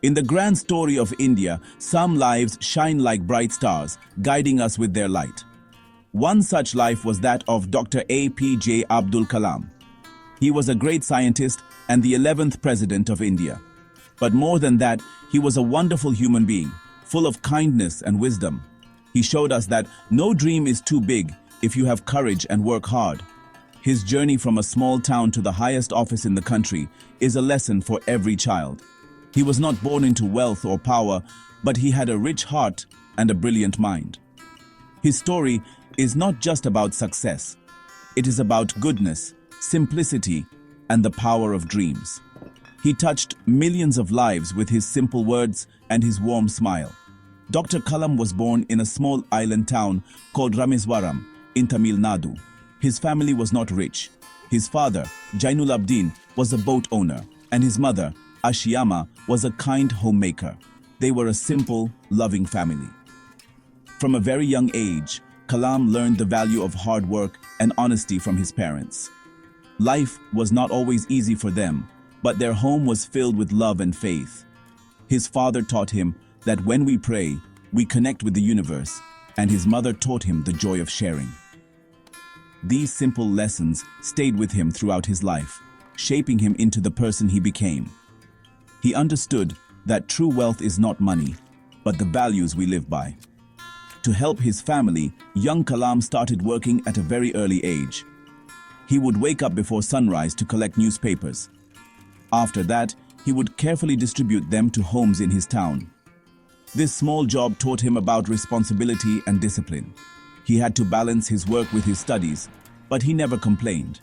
In the grand story of India, some lives shine like bright stars, guiding us with their light. One such life was that of Dr. APJ Abdul Kalam. He was a great scientist and the 11th President of India. But more than that, he was a wonderful human being, full of kindness and wisdom. He showed us that no dream is too big if you have courage and work hard. His journey from a small town to the highest office in the country is a lesson for every child. He was not born into wealth or power, but he had a rich heart and a brilliant mind. His story is not just about success. It is about goodness, simplicity, and the power of dreams. He touched millions of lives with his simple words and his warm smile. Dr. Kalam was born in a small island town called Rameswaram in Tamil Nadu. His family was not rich. His father, Abdin, was a boat owner, and his mother, Ashiyama, was a kind homemaker. They were a simple, loving family. From a very young age, Kalam learned the value of hard work and honesty from his parents. Life was not always easy for them, but their home was filled with love and faith. His father taught him that when we pray, we connect with the universe, and his mother taught him the joy of sharing. These simple lessons stayed with him throughout his life, shaping him into the person he became. He understood that true wealth is not money, but the values we live by. To help his family, young Kalam started working at a very early age. He would wake up before sunrise to collect newspapers. After that, he would carefully distribute them to homes in his town. This small job taught him about responsibility and discipline. He had to balance his work with his studies, but he never complained.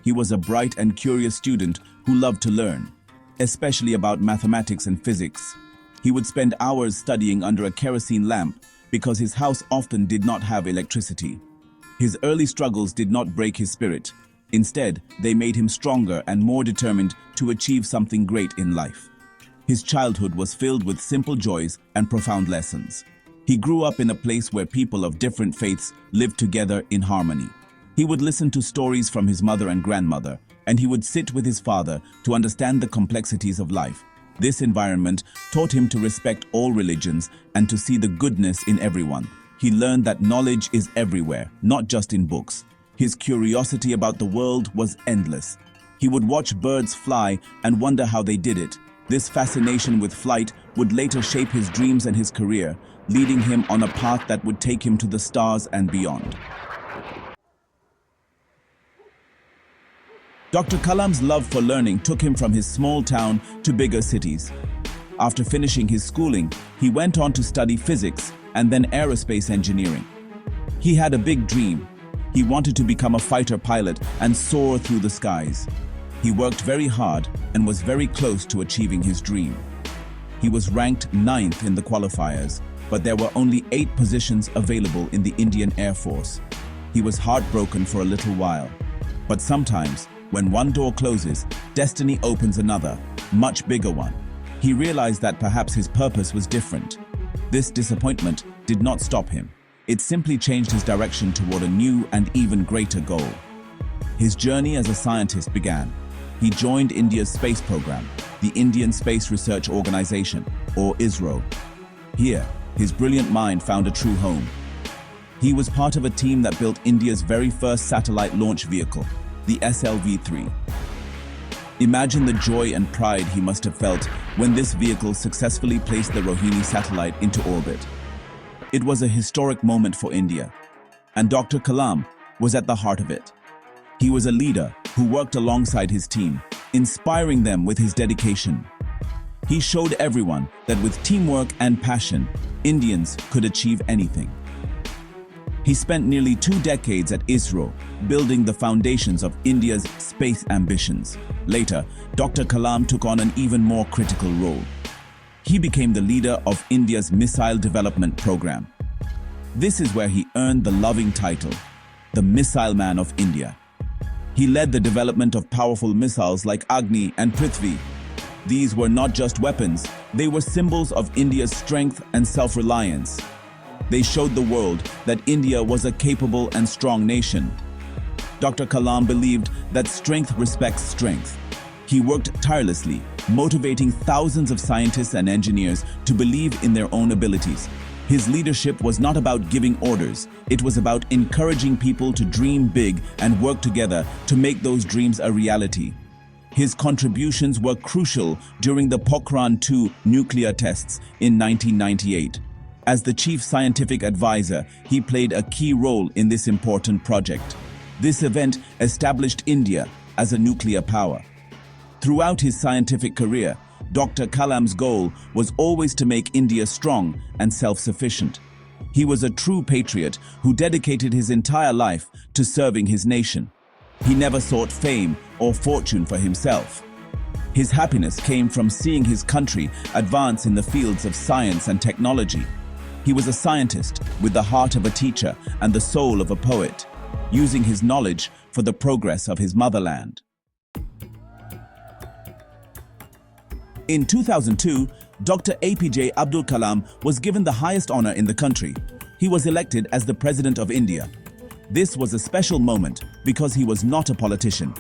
He was a bright and curious student who loved to learn, especially about mathematics and physics. He would spend hours studying under a kerosene lamp because his house often did not have electricity. His early struggles did not break his spirit. Instead, they made him stronger and more determined to achieve something great in life. His childhood was filled with simple joys and profound lessons. He grew up in a place where people of different faiths lived together in harmony. He would listen to stories from his mother and grandmother, and he would sit with his father to understand the complexities of life. This environment taught him to respect all religions and to see the goodness in everyone. He learned that knowledge is everywhere, not just in books. His curiosity about the world was endless. He would watch birds fly and wonder how they did it. This fascination with flight would later shape his dreams and his career, leading him on a path that would take him to the stars and beyond. Dr. Kalam's love for learning took him from his small town to bigger cities. After finishing his schooling, he went on to study physics and then aerospace engineering. He had a big dream. He wanted to become a fighter pilot and soar through the skies. He worked very hard and was very close to achieving his dream. He was ranked 9th in the qualifiers, but there were only 8 positions available in the Indian Air Force. He was heartbroken for a little while. But sometimes, when one door closes, destiny opens another, much bigger one. He realized that perhaps his purpose was different. This disappointment did not stop him. It simply changed his direction toward a new and even greater goal. His journey as a scientist began. He joined India's space program, the Indian Space Research Organization, or ISRO. Here, his brilliant mind found a true home. He was part of a team that built India's very first satellite launch vehicle, the SLV-3. Imagine the joy and pride he must have felt when this vehicle successfully placed the Rohini satellite into orbit. It was a historic moment for India, and Dr. Kalam was at the heart of it. He was a leader who worked alongside his team, inspiring them with his dedication. He showed everyone that with teamwork and passion, Indians could achieve anything. He spent nearly 2 decades at ISRO, building the foundations of India's space ambitions. Later, Dr. Kalam took on an even more critical role. He became the leader of India's missile development program. This is where he earned the loving title, the Missile Man of India. He led the development of powerful missiles like Agni and Prithvi. These were not just weapons, they were symbols of India's strength and self-reliance. They showed the world that India was a capable and strong nation. Dr. Kalam believed that strength respects strength. He worked tirelessly, motivating thousands of scientists and engineers to believe in their own abilities. His leadership was not about giving orders, it was about encouraging people to dream big and work together to make those dreams a reality. His contributions were crucial during the Pokhran-2 nuclear tests in 1998. As the chief scientific advisor, he played a key role in this important project. This event established India as a nuclear power. Throughout his scientific career, Dr. Kalam's goal was always to make India strong and self-sufficient. He was a true patriot who dedicated his entire life to serving his nation. He never sought fame or fortune for himself. His happiness came from seeing his country advance in the fields of science and technology. He was a scientist with the heart of a teacher and the soul of a poet, using his knowledge for the progress of his motherland. In 2002, Dr. APJ Abdul Kalam was given the highest honor in the country. He was elected as the President of India. This was a special moment because he was not a politician.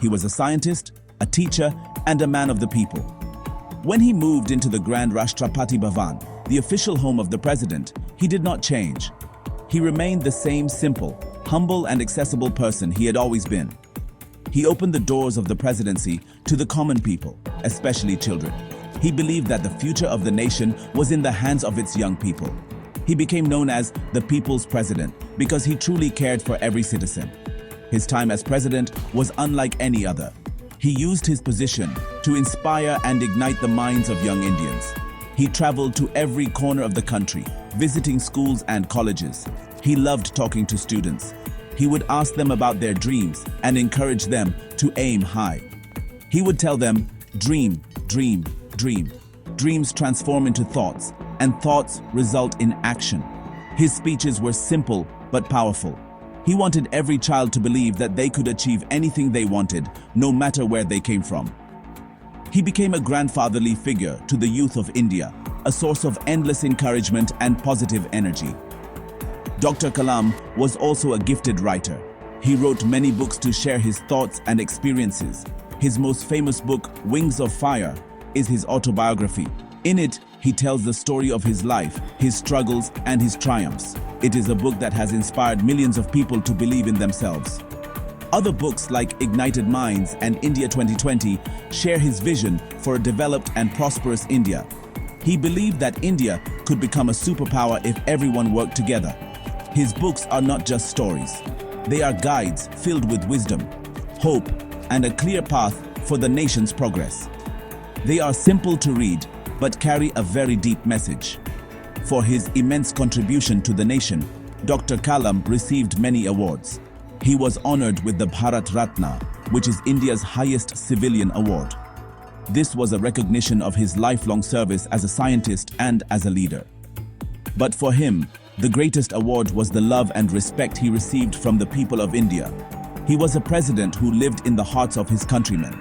He was a scientist, a teacher, and a man of the people. When he moved into the Grand Rashtrapati Bhavan, the official home of the president, he did not change. He remained the same simple, humble, and accessible person he had always been. He opened the doors of the presidency to the common people, especially children. He believed that the future of the nation was in the hands of its young people. He became known as the People's President because he truly cared for every citizen. His time as president was unlike any other. He used his position to inspire and ignite the minds of young Indians. He traveled to every corner of the country, visiting schools and colleges. He loved talking to students. He would ask them about their dreams and encourage them to aim high. He would tell them, dream, dream, dream. Dreams transform into thoughts, and thoughts result in action. His speeches were simple but powerful. He wanted every child to believe that they could achieve anything they wanted, no matter where they came from. He became a grandfatherly figure to the youth of India, a source of endless encouragement and positive energy. Dr. Kalam was also a gifted writer. He wrote many books to share his thoughts and experiences. His most famous book, Wings of Fire, is his autobiography. In it, he tells the story of his life, his struggles, and his triumphs. It is a book that has inspired millions of people to believe in themselves. Other books like Ignited Minds and India 2020 share his vision for a developed and prosperous India. He believed that India could become a superpower if everyone worked together. His books are not just stories. They are guides filled with wisdom, hope, and a clear path for the nation's progress. They are simple to read, but carry a very deep message. For his immense contribution to the nation, Dr. Kalam received many awards. He was honored with the Bharat Ratna, which is India's highest civilian award. This was a recognition of his lifelong service as a scientist and as a leader. But for him, the greatest award was the love and respect he received from the people of India. He was a president who lived in the hearts of his countrymen.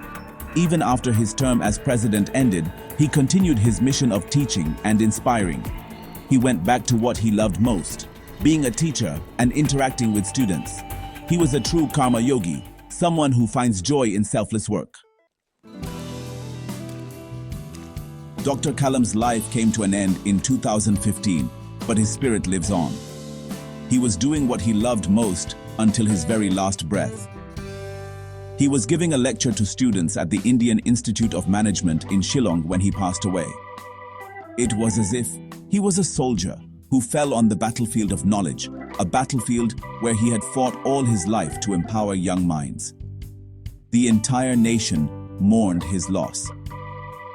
Even after his term as president ended, he continued his mission of teaching and inspiring. He went back to what he loved most, being a teacher and interacting with students. He was a true karma yogi, someone who finds joy in selfless work. Dr. Kalam's life came to an end in 2015, but his spirit lives on. He was doing what he loved most until his very last breath. He was giving a lecture to students at the Indian Institute of Management in Shillong when he passed away. It was as if he was a soldier who fell on the battlefield of knowledge, a battlefield where he had fought all his life to empower young minds. The entire nation mourned his loss.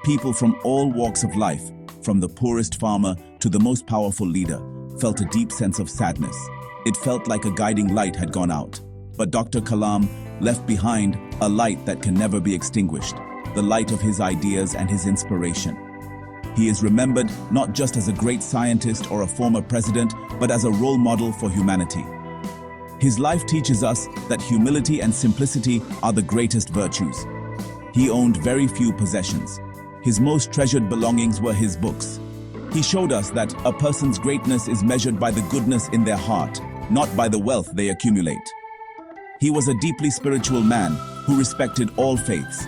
People from all walks of life, from the poorest farmer to the most powerful leader, felt a deep sense of sadness. It felt like a guiding light had gone out. But Dr. Kalam left behind a light that can never be extinguished, the light of his ideas and his inspiration. He is remembered not just as a great scientist or a former president, but as a role model for humanity. His life teaches us that humility and simplicity are the greatest virtues. He owned very few possessions. His most treasured belongings were his books. He showed us that a person's greatness is measured by the goodness in their heart, not by the wealth they accumulate. He was a deeply spiritual man who respected all faiths.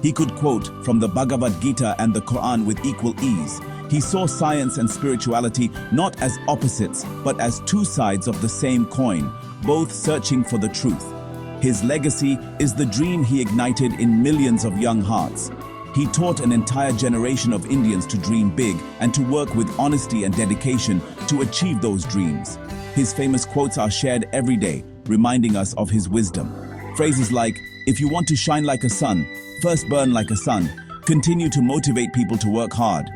He could quote from the Bhagavad Gita and the Quran with equal ease. He saw science and spirituality not as opposites, but as two sides of the same coin, both searching for the truth. His legacy is the dream he ignited in millions of young hearts. He taught an entire generation of Indians to dream big and to work with honesty and dedication to achieve those dreams. His famous quotes are shared every day, reminding us of his wisdom. Phrases like, "If you want to shine like a sun, first burn like a sun," continue to motivate people to work hard.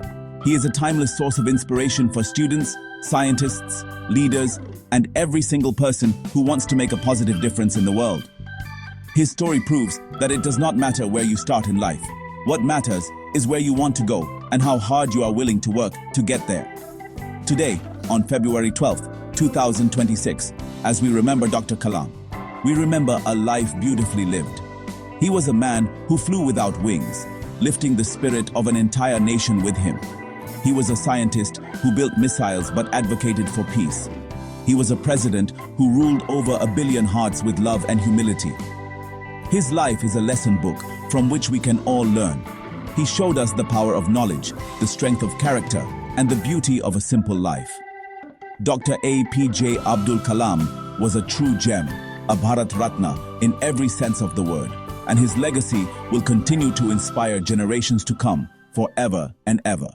He is a timeless source of inspiration for students, scientists, leaders, and every single person who wants to make a positive difference in the world. His story proves that it does not matter where you start in life. What matters is where you want to go and how hard you are willing to work to get there. Today, on February 12th, 2026, as we remember Dr. Kalam, we remember a life beautifully lived. He was a man who flew without wings, lifting the spirit of an entire nation with him. He was a scientist who built missiles but advocated for peace. He was a president who ruled over 1 billion hearts with love and humility. His life is a lesson book from which we can all learn. He showed us the power of knowledge, the strength of character, and the beauty of a simple life. Dr. APJ Abdul Kalam was a true gem, a Bharat Ratna in every sense of the word, and his legacy will continue to inspire generations to come forever and ever.